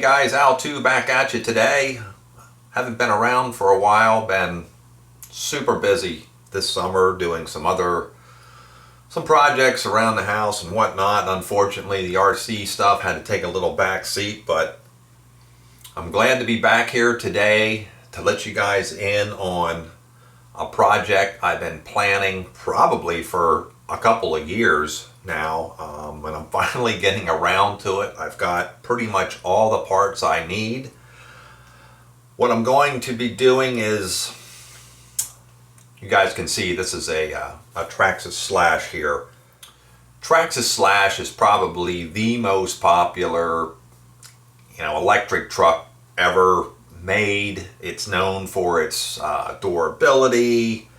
guys, Al2 back at you today. Haven't been around for a while, been super busy this summer doing some projects around the house and whatnot. Unfortunately, the RC stuff had to take a little back seat, but I'm glad to be back here today to let you guys in on a project I've been planning probably for a couple of years now, and I'm finally getting around to it. I've got pretty much all the parts I need. What I'm going to be doing is, you guys can see this is a Traxxas Slash here. Traxxas Slash is probably the most popular, electric truck ever made. It's known for its durability.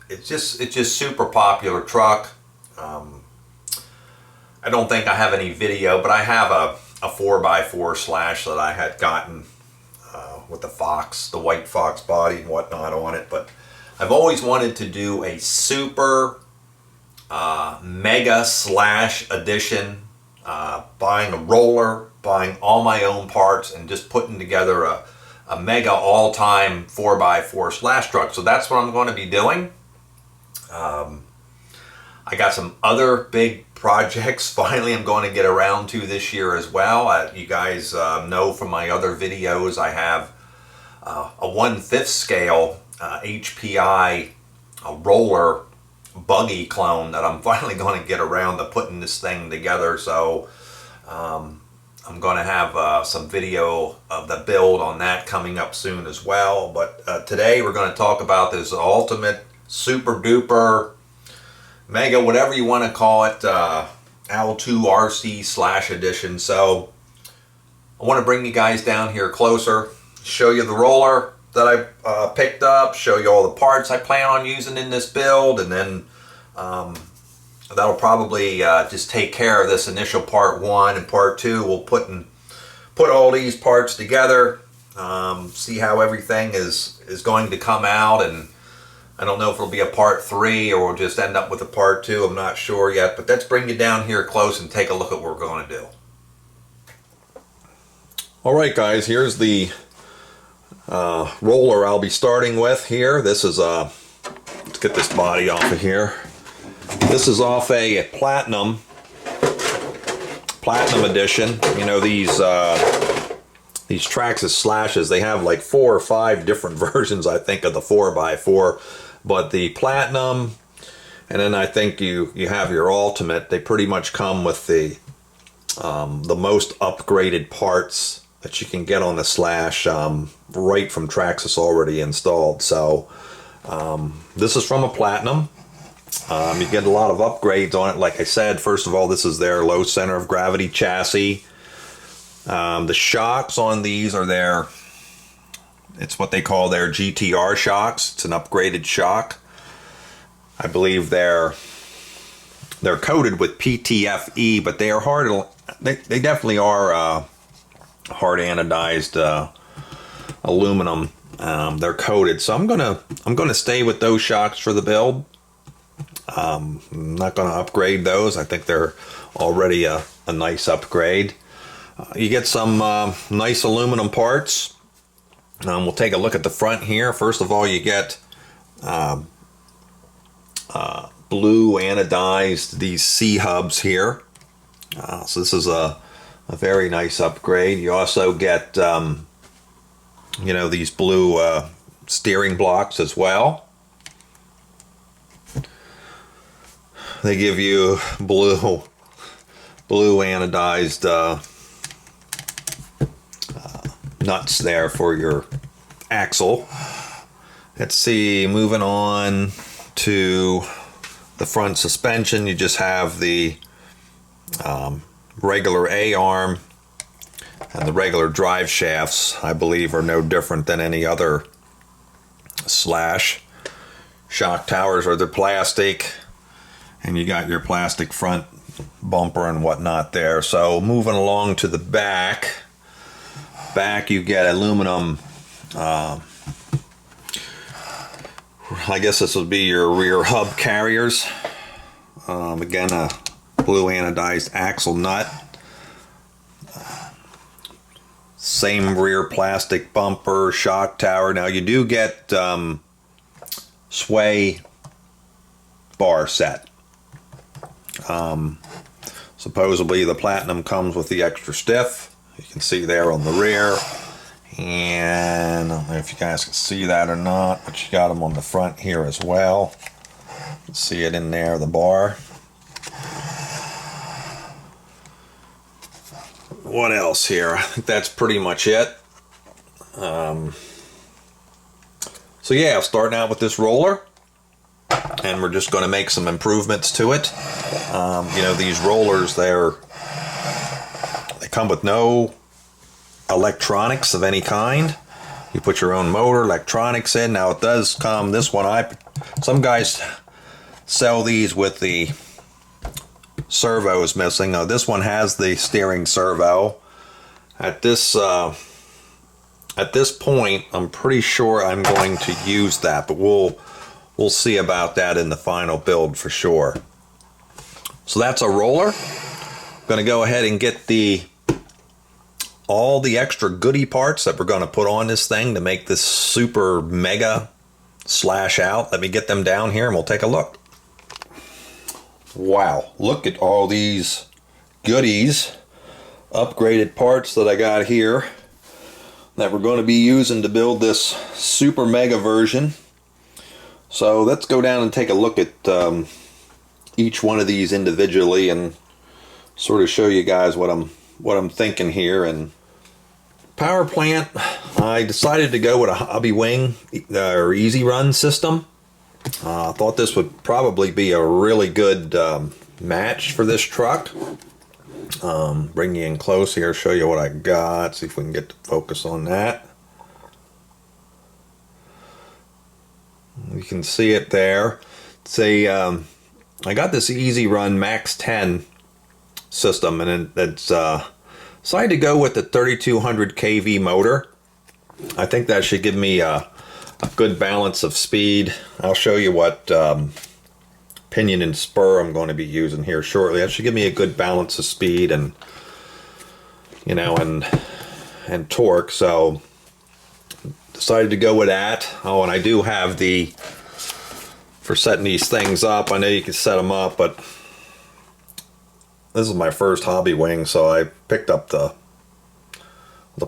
It's just super popular truck. I don't think I have any video, but I have a 4x4 Slash that I had gotten with the white Fox body and whatnot on it. But I've always wanted to do a super mega Slash edition, buying a roller, buying all my own parts, and just putting together a mega all-time 4x4 Slash truck. So that's what I'm going to be doing. I got some other big projects finally I'm going to get around to this year as well. You guys know from my other videos I have a 1/5 scale HPI roller buggy clone that I'm finally going to get around to putting this thing together. So I'm going to have some video of the build on that coming up soon as well. But today we're going to talk about this ultimate super duper mega, whatever you want to call it, Al2 RC Slash edition. So I want to bring you guys down here closer, show you the roller that I picked up, show you all the parts I plan on using in this build, and then that'll probably just take care of this initial part 1. And part 2 we'll put all these parts together, see how everything is going to come out. And I don't know if it'll be a part 3 or we'll just end up with a part 2. I'm not sure yet, but let's bring you down here close and take a look at what we're going to do. Alright guys, here's the roller I'll be starting with here. This is let's get this body off of here. This is off a Platinum edition. These Traxxas Slashes, they have like 4 or 5 different versions, I think, of the 4x4. But the Platinum, and then I think you have your Ultimate, they pretty much come with the most upgraded parts that you can get on the Slash, right from Traxxas already installed. So this is from a Platinum. You get a lot of upgrades on it. Like I said, first of all, this is their low center of gravity chassis. The shocks on these are it's what they call their GTR shocks. It's an upgraded shock. I believe they're coated with PTFE, but they are hard. They definitely are hard anodized aluminum. They're coated, so I'm gonna stay with those shocks for the build. I'm not gonna upgrade those. I think they're already a nice upgrade. You get some nice aluminum parts. We'll take a look at the front here. First of all, you get blue anodized, these C-hubs here. So this is a very nice upgrade. You also get these blue steering blocks as well. They give you blue anodized nuts there for your axle. Let's see, moving on to the front suspension, you just have the regular A-arm, and the regular drive shafts, I believe, are no different than any other Slash. Shock towers are the plastic, and you got your plastic front bumper and whatnot there. So moving along to the back, you get aluminum, I guess this would be your rear hub carriers. Again, a blue anodized axle nut. Same rear plastic bumper, shock tower. Now you do get sway bar set. Supposedly the Platinum comes with the extra stiff. You can see there on the rear. And I don't know if you guys can see that or not, but you got them on the front here as well. You can see it in there, the bar. What else here? I think that's pretty much it. So yeah, starting out with this roller, and we're just going to make some improvements to it. You know, these rollers, they come with no electronics of any kind. You put your own motor, electronics in. Now it does come, this one, some guys sell these with the servos missing. This one has the steering servo. At this point, I'm pretty sure I'm going to use that, but we'll see about that in the final build for sure. So that's a roller. I'm going to go ahead and get all the extra goodie parts that we're going to put on this thing to make this super mega slash out. Let me get them down here and we'll take a look. Wow, look at all these goodies, upgraded parts that I got here that we're going to be using to build this super mega version. So let's go down and take a look at each one of these individually and sort of show you guys what I'm thinking here. And power plant, I decided to go with a Hobby Wing or Easy Run system. I thought this would probably be a really good match for this truck. Bring you in close here, show you what I got, see if we can get to focus on that. You can see it there. It's I got this Easy Run Max 10 system, and it's decided to go with the 3200 kV motor. I think that should give me a good balance of speed. I'll show you what pinion and spur I'm going to be using here shortly. That should give me a good balance of speed and, you know, and torque. So decided to go with that. Oh, and I do have for setting these things up, I know you can set them up, but this is my first Hobby Wing, so I picked up the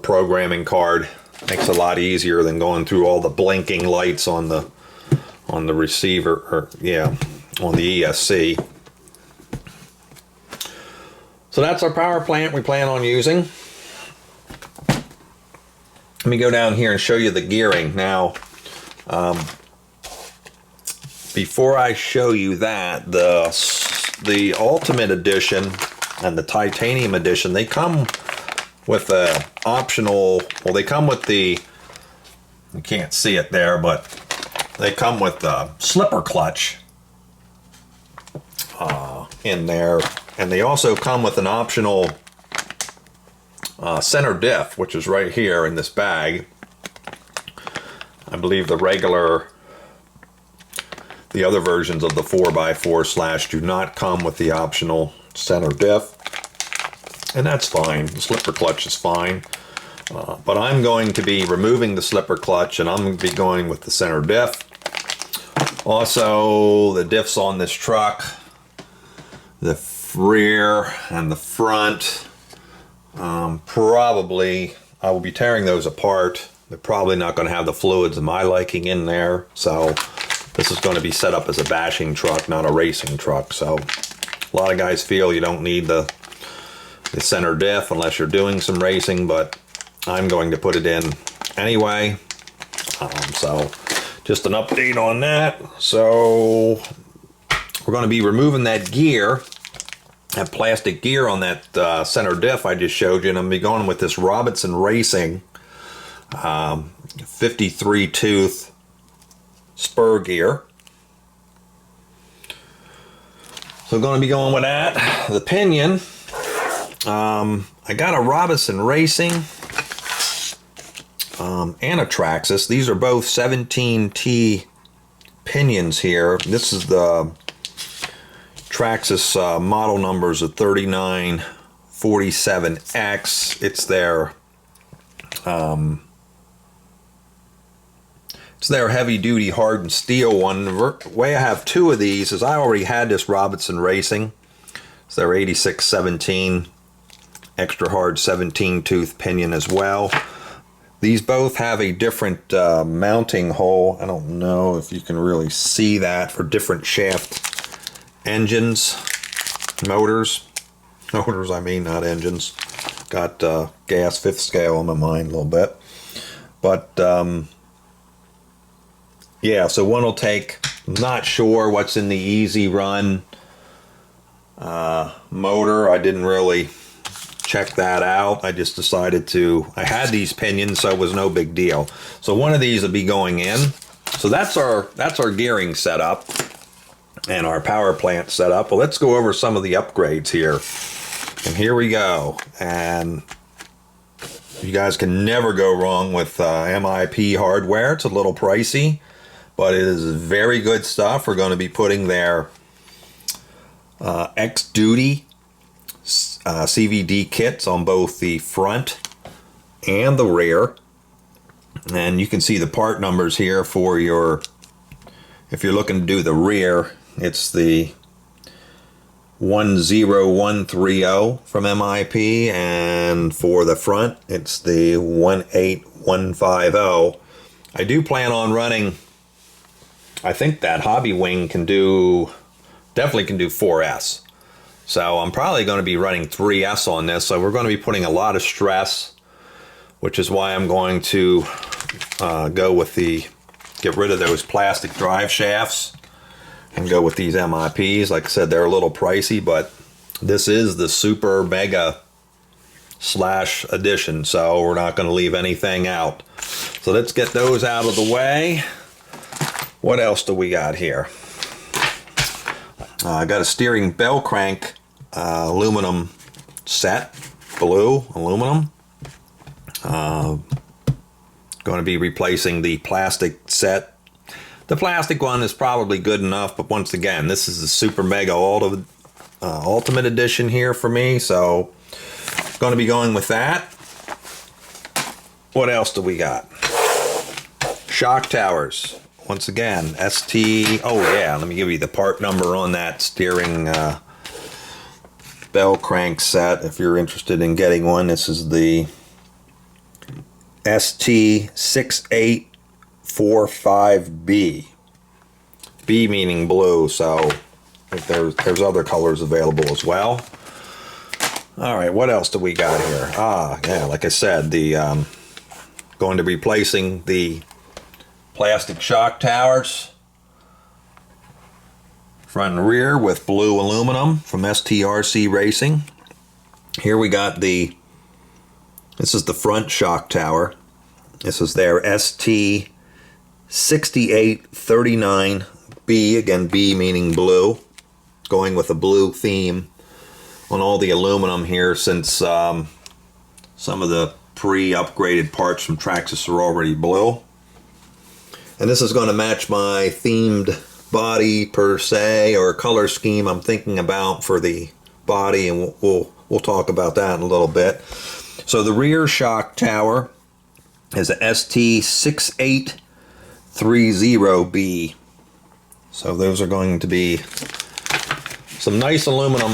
programming card. Makes it a lot easier than going through all the blinking lights on the receiver, or yeah, on the ESC. So that's our power plant we plan on using. Let me go down here and show you the gearing. Now, before I show you that, the Ultimate Edition and the Titanium Edition, they come with a optional, well, they come with you can't see it there, but they come with the slipper clutch in there, and they also come with an optional center diff, which is right here in this bag. I believe the other versions of the 4x4 Slash do not come with the optional center diff. And that's fine. The slipper clutch is fine. But I'm going to be removing the slipper clutch, and I'm going to be going with the center diff. Also, the diffs on this truck, the rear and the front, probably I will be tearing those apart. They're probably not going to have the fluids of my liking in there. So this is going to be set up as a bashing truck, not a racing truck. So a lot of guys feel you don't need the center diff unless you're doing some racing, but I'm going to put it in anyway. So just an update on that. So we're going to be removing that gear, that plastic gear on that center diff I just showed you, and I'm going to be going with this Robinson Racing 53 tooth spur gear. So I'm going to be going with that. The pinion, I got a Robinson Racing and a Traxxas. These are both 17T pinions here. This is the Traxxas model numbers of 3947X. It's their It's their heavy duty hardened steel one. The way I have two of these is I already had this Robinson Racing. It's their 8617 extra hard 17 tooth pinion as well. These both have a different mounting hole. I don't know if you can really see that, for different shaft engines, motors. Motors, I mean, not engines. Got gas fifth scale on my mind a little bit. But yeah, so one will take, not sure what's in the Easy Run motor. I didn't really check that out. I just decided to, I had these pinions, so it was no big deal. So one of these will be going in. So that's our gearing setup and our power plant setup. Well, let's go over some of the upgrades here. And here we go. And you guys can never go wrong with MIP hardware. It's a little pricey, but it is very good stuff. We're going to be putting their X-Duty CVD kits on both the front and the rear. And you can see the part numbers here for your, if you're looking to do the rear, it's the 10130 from MIP, and for the front it's the 18150. I do plan on running, I think that Hobby Wing can do, definitely can do 4S. So I'm probably going to be running 3S on this. So we're going to be putting a lot of stress, which is why I'm going to go with the, get rid of those plastic drive shafts and go with these MIPs. Like I said, they're a little pricey, but this is the Super Mega Slash Edition, so we're not going to leave anything out. So let's get those out of the way. What else do we got here? I got a steering bell crank aluminum set, blue aluminum. Going to be replacing the plastic set. The plastic one is probably good enough, but once again, this is the Super Mega Ultimate Edition here for me, so going to be going with that. What else do we got? Shock towers. Once again, ST, oh yeah, let me give you the part number on that steering bell crank set if you're interested in getting one. This is the ST6845B. B meaning blue, so there's other colors available as well. Alright, what else do we got here? Yeah, like I said, the going to be replacing the plastic shock towers, front and rear, with blue aluminum from STRC Racing. Here we got this is the front shock tower. This is their ST6839B, again B meaning blue, going with a blue theme on all the aluminum here, since some of the pre-upgraded parts from Traxxas are already blue. And this is going to match my themed body per se, or color scheme I'm thinking about for the body, and we'll talk about that in a little bit. So the rear shock tower is a ST6830B. So those are going to be some nice aluminum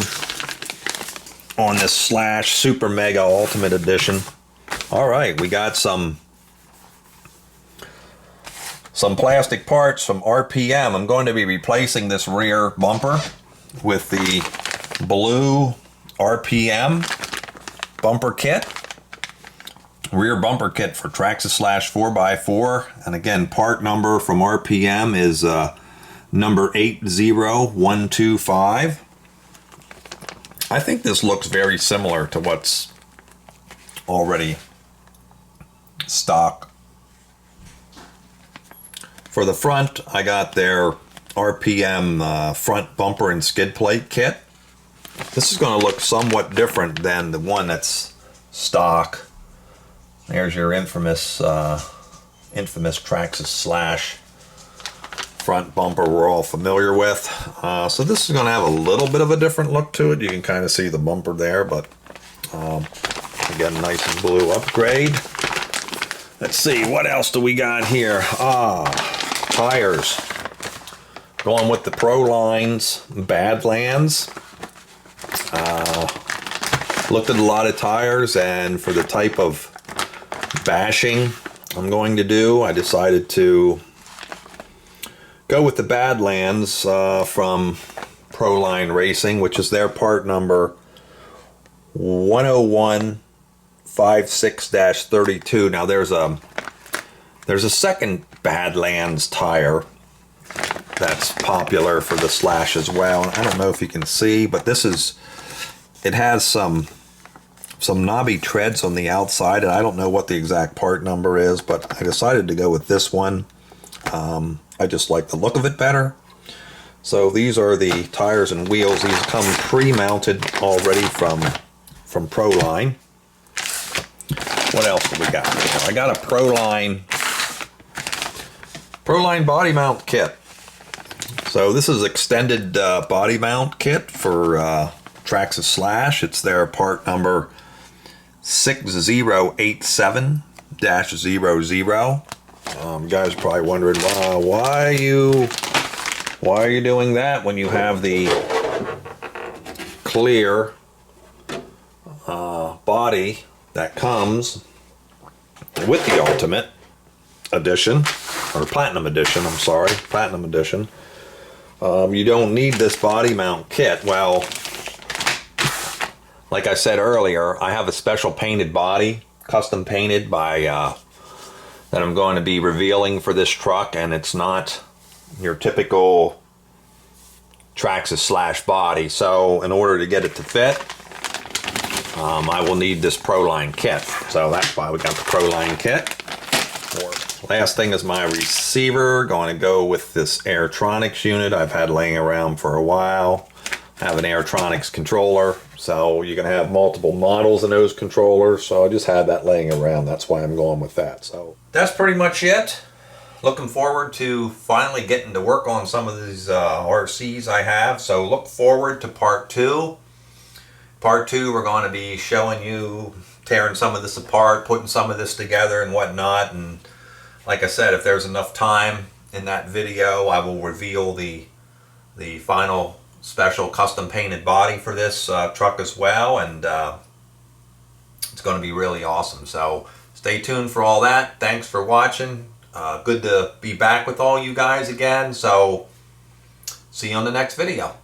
on this Slash Super Mega Ultimate Edition. All right, we got some plastic parts from RPM. I'm going to be replacing this rear bumper with the blue RPM bumper kit. Rear bumper kit for Traxxas Slash 4x4. And again, part number from RPM is number 80125. I think this looks very similar to what's already stock. For the front, I got their RPM front bumper and skid plate kit. This is going to look somewhat different than the one that's stock. There's your infamous Traxxas Slash front bumper we're all familiar with. So this is going to have a little bit of a different look to it. You can kind of see the bumper there, but again, nice and blue upgrade. Let's see, what else do we got here? Tires. Going with the Prolines Badlands. Looked at a lot of tires, and for the type of bashing I'm going to do, I decided to go with the Badlands from Proline Racing, which is their part number 10156-32. Now there's a second Badlands tire that's popular for the Slash as well. I don't know if you can see, but it has some knobby treads on the outside, and I don't know what the exact part number is, but I decided to go with this one. I just like the look of it better. So these are the tires and wheels. These come pre-mounted already from Proline. What else do we got here? I got a Proline body mount kit. So this is extended body mount kit for Traxxas Slash. It's their part number 6087-00. You guys are probably wondering why are you doing that when you have the clear body that comes with the Ultimate Edition, or Platinum Edition, I'm sorry, Platinum Edition. You don't need this body mount kit. Well, like I said earlier, I have a special painted body, custom painted by that I'm going to be revealing for this truck, and it's not your typical Traxxas Slash body. So in order to get it to fit, I will need this Proline kit. So that's why we got the Proline kit. Last thing is my receiver. Going to go with this Airtronics unit I've had laying around for a while. I have an Airtronics controller, so you can have multiple models in those controllers. So I just had that laying around. That's why I'm going with that. So that's pretty much it. Looking forward to finally getting to work on some of these RCs I have. So look forward to part 2. Part 2, we're going to be showing you tearing some of this apart, putting some of this together and whatnot. And like I said, if there's enough time in that video, I will reveal the final special custom painted body for this truck as well. And it's going to be really awesome. So stay tuned for all that. Thanks for watching. Good to be back with all you guys again. So see you on the next video.